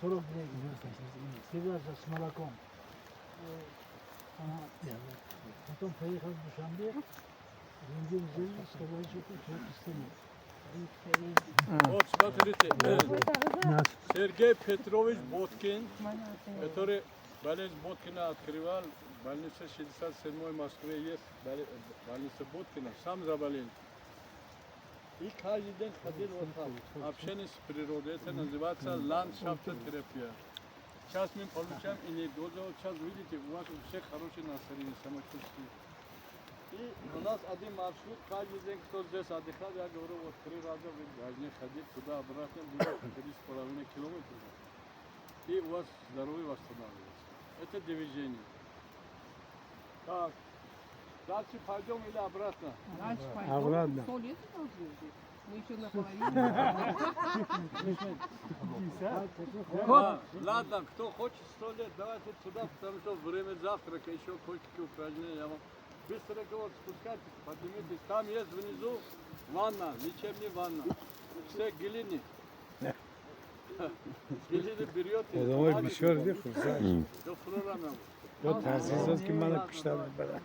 40 лет. Связался с молоком. Потом поехал в Душанбе. Деньги взяли, сказали, что человек Вот смотрите, Сергей Петрович Боткин, который больницу Боткина открывал, больница 67-й в Москве есть, больница Боткина, сам заболел. И каждый день ходил вот так, общение с природой, это называется ландшафтотерапия. Сейчас мы получаем инедозу, сейчас видите, у вас у всех хорошее настроение, самочувствие. И у нас один маршрут, каждый день, кто здесь отдыхает, я говорю, вот 3 раза вы должны ходить туда-обратно, будет 3,5 километра. И у вас здоровье восстанавливается. Это движение. Так, дальше пойдем или обратно? Дальше пойдем. Обратно. 100 лет должны жить. Мы еще наполовину. Ладно, кто хочет 100 лет, давайте туда, потому что время завтрака, еще кое-какие упражнения. Я вам быстро говорю, спускайтесь, поднимитесь. Там есть внизу ванна, лечебная ванна. Все глины. Glini берете. O zaman bir şey var değil mi? Yok, программа. Yok, tersiz kim bana kuşlar bana.